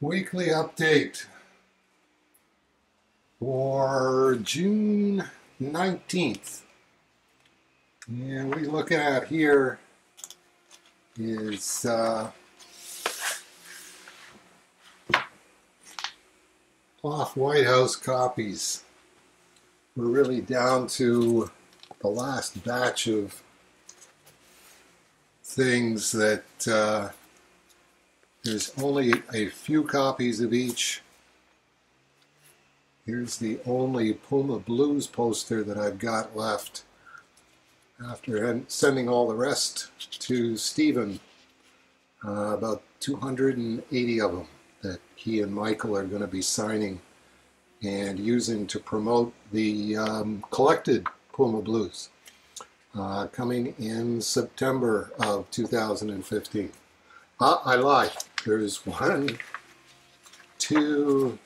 Weekly update for June 19th. And what you're looking at here is off White House copies. We're really down to the last batch of things that there's only a few copies of each. Here's the only Puma Blues poster that I've got left after sending all the rest to Stephen. About 280 of them that he and Michael are going to be signing and using to promote the collected Puma Blues coming in September of 2015. I lied. There's 1, 2,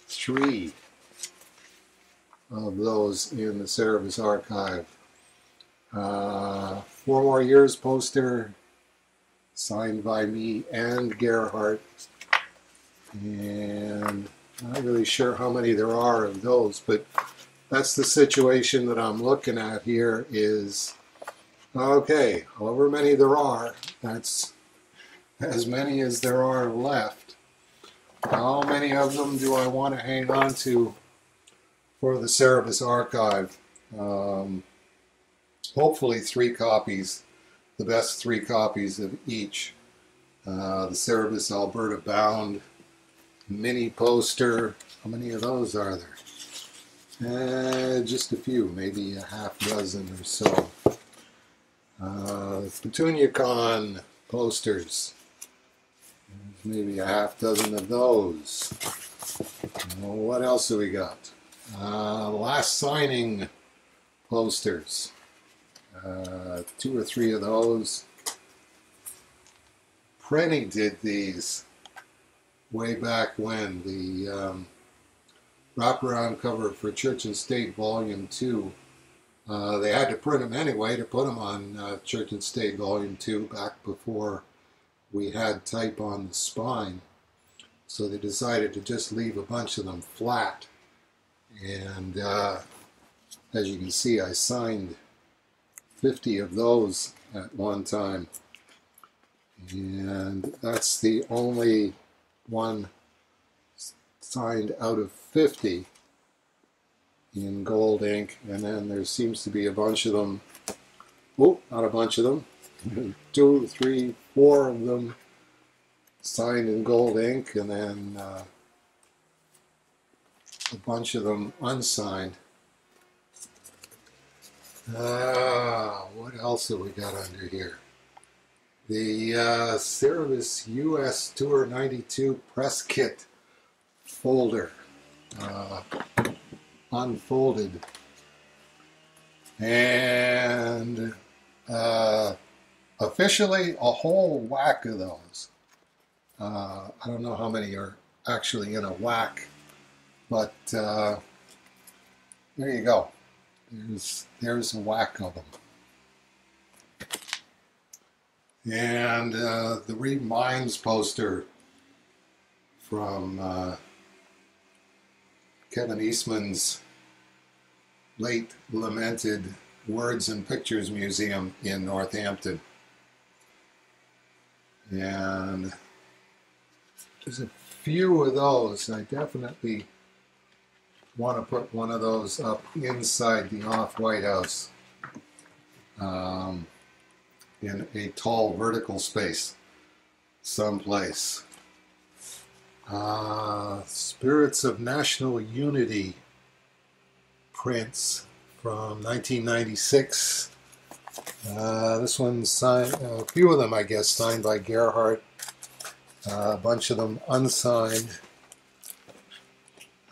3 of those in the Cerebus archive. 4 More Years poster signed by me and Gerhardt. And I'm not really sure how many there are of those, but that's the situation that I'm looking at here is, okay, however many there are, that's as many as there are left. How many of them do I want to hang on to for the Cerebus archive? Hopefully 3 copies, the best 3 copies of each. The Cerebus Alberta bound mini poster. How many of those are there? Just a few, maybe a half dozen or so. Petunia Con posters. There's maybe a half dozen of those. What else do we got? Last signing posters. 2 or 3 of those. Printing did these way back when. The wraparound cover for Church and State Volume 2. They had to print them anyway to put them on Church and State Volume 2 back before we had type on the spine. So they decided to just leave a bunch of them flat. And as you can see, I signed 50 of those at one time. And that's the only one signed out of 50 in gold ink. And then there seems to be a bunch of them. Oh, not a bunch of them. 2, 3, 4 of them signed in gold ink, and then a bunch of them unsigned. What else have we got under here? The Cerebus US Tour 92 press kit folder, unfolded, and officially a whole whack of those. I don't know how many are actually in a whack, but there you go. There's a whack of them. And the Read Minds poster from Kevin Eastman's late lamented Words and Pictures Museum in Northampton. And there's a few of those. I definitely want to put one of those up inside the off-White House in a tall vertical space someplace. Spirits of National Unity prints from 1996. This one's signed, a few of them I guess signed by Gerhardt, a bunch of them unsigned.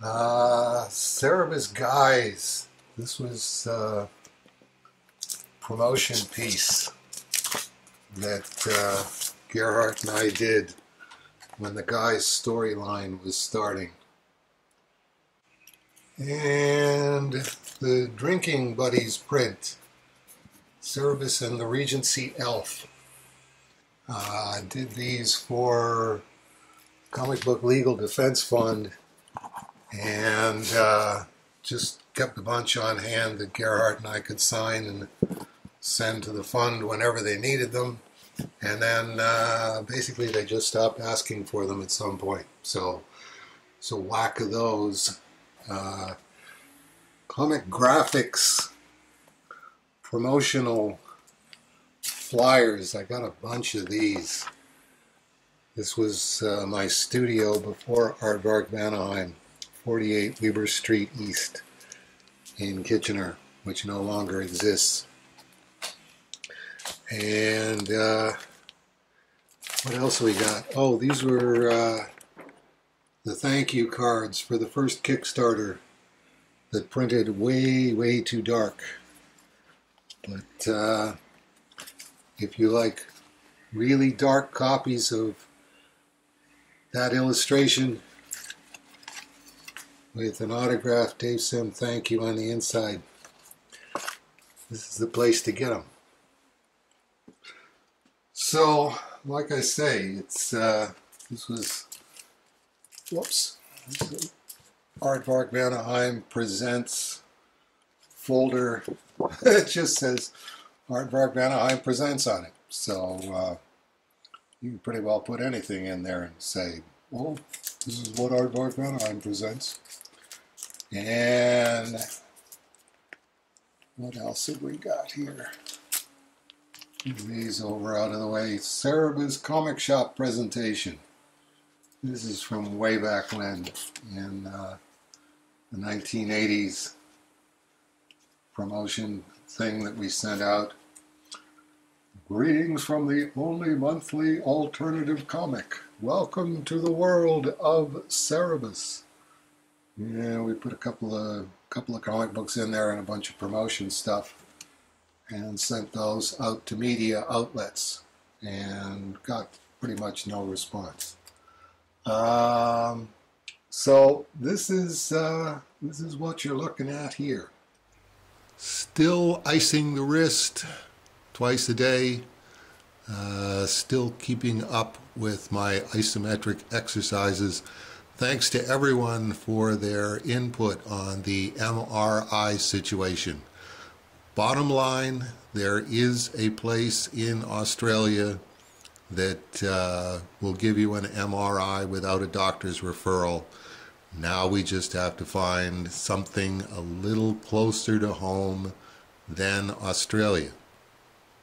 Cerebus Guys. This was a promotion piece that Gerhardt and I did when the Guys storyline was starting. And the Drinking Buddies print, Cerebus and the Regency Elf. I did these for Comic Book Legal Defense Fund, and just kept a bunch on hand that Gerhardt and I could sign and send to the fund whenever they needed them. And then basically they just stopped asking for them at some point. So whack of those. Comic graphics, promotional flyers. I got a bunch of these. This was my studio before Aardvark Vanaheim, 48 Weber Street East in Kitchener, which no longer exists. And what else we got? Oh, these were the thank you cards for the first Kickstarter that printed way too dark. But if you like really dark copies of that illustration with an autographed Dave Sim thank you on the inside, this is the place to get them. So, like I say, it's this was Aardvark Vanaheim Presents folder. It just says Aardvark Vanaheim Presents on it. So you can pretty well put anything in there and say, well, this is what Aardvark Vanaheim presents. And what else have we got here? Move these over out of the way. Cerebus Comic Shop presentation. This is from way back when, in the 1980s promotion thing that we sent out. Greetings from the only monthly alternative comic. Welcome to the world of Cerebus. Yeah, we put a couple of comic books in there and a bunch of promotion stuff, and sent those out to media outlets, and got pretty much no response. So this is what you're looking at here. Still icing the wrist twice a day. Still keeping up with my isometric exercises. Thanks to everyone for their input on the MRI situation. Bottom line, there is a place in Australia that will give you an MRI without a doctor's referral. Now we just have to find something a little closer to home than Australia.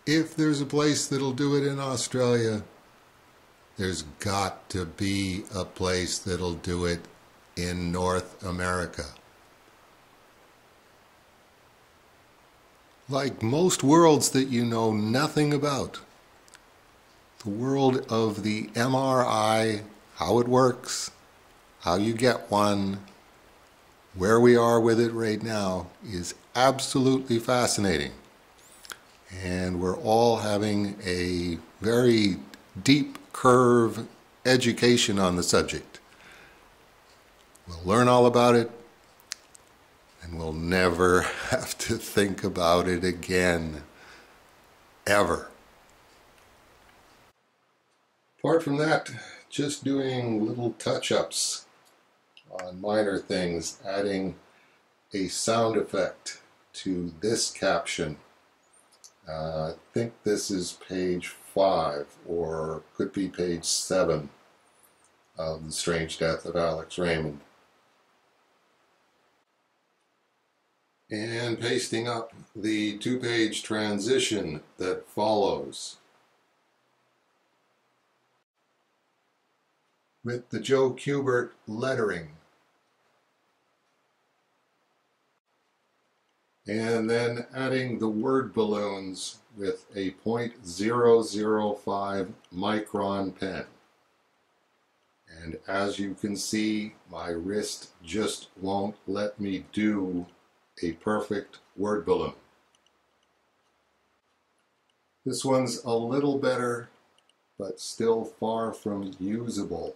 If there's a place that'll do it in Australia, there's got to be a place that'll do it in North America. Like most worlds that you know nothing about, the world of the MRI, how it works, how you get one, where we are with it right now, is absolutely fascinating. And we're all having a very deep curve education on the subject. We'll learn all about it, and we'll never have to think about it again, ever. Apart from that, just doing little touch-ups on minor things, adding a sound effect to this caption. I think this is page 5, or could be page 7 of The Strange Death of Alex Raymond. And pasting up the 2-page transition that follows with the Joe Kubert lettering. And then adding the word balloons with a .005 micron pen. And as you can see, my wrist just won't let me do a perfect word balloon. This one's a little better, but still far from usable.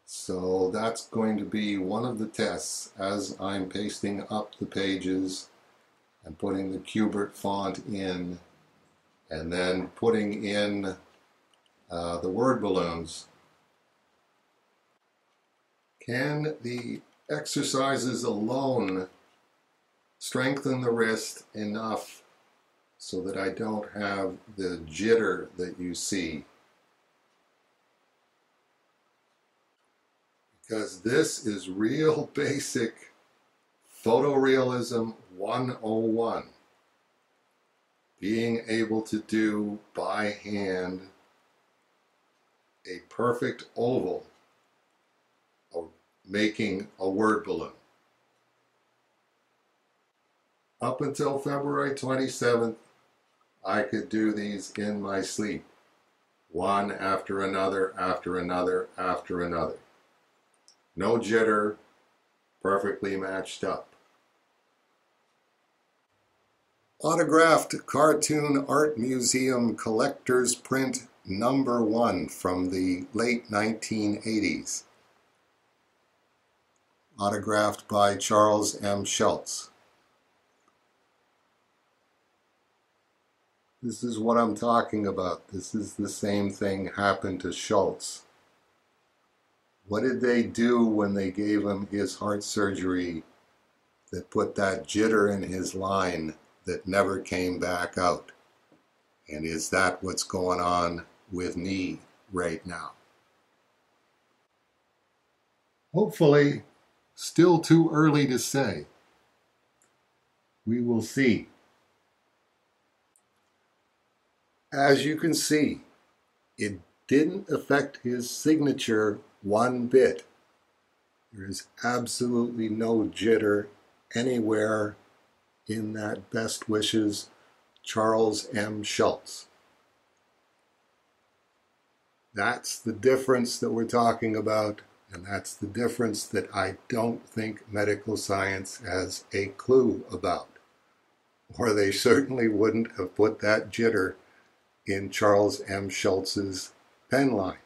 So that's going to be one of the tests as I'm pasting up the pages and putting the Kubert font in, and then putting in the word balloons. Can the exercises alone strengthen the wrist enough so that I don't have the jitter that you see? Because this is real basic photorealism 101. Being able to do by hand a perfect oval of making a word balloon. Up until February 27th, I could do these in my sleep, one after another, after another, after another. No jitter, perfectly matched up. Autographed Cartoon Art Museum Collector's Print #1 from the late 1980s. Autographed by Charles M. Schulz. This is what I'm talking about. This is the same thing happened to Schulz. What did they do when they gave him his heart surgery that put that jitter in his line that never came back out? And is that what's going on with me right now? Hopefully, still too early to say. We will see. As you can see, it didn't affect his signature one bit. There is absolutely no jitter anywhere in that Best Wishes Charles M. Schulz. That's the difference that we're talking about, and that's the difference that I don't think medical science has a clue about. Or they certainly wouldn't have put that jitter in Charles M. Schulz's pen line.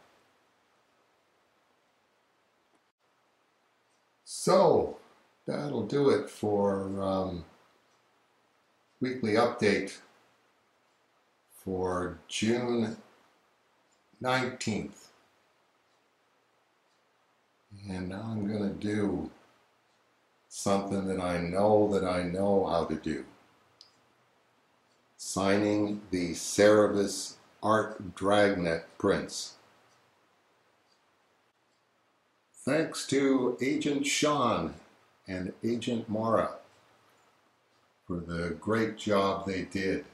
So, that'll do it for weekly update for June 19th. And now I'm going to do something that I know how to do. Signing the Cerebus Art Dragnet prints. Thanks to Agent Sean and Agent Mara for the great job they did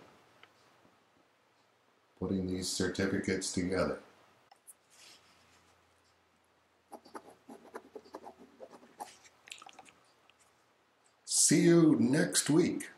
putting these certificates together. See you next week.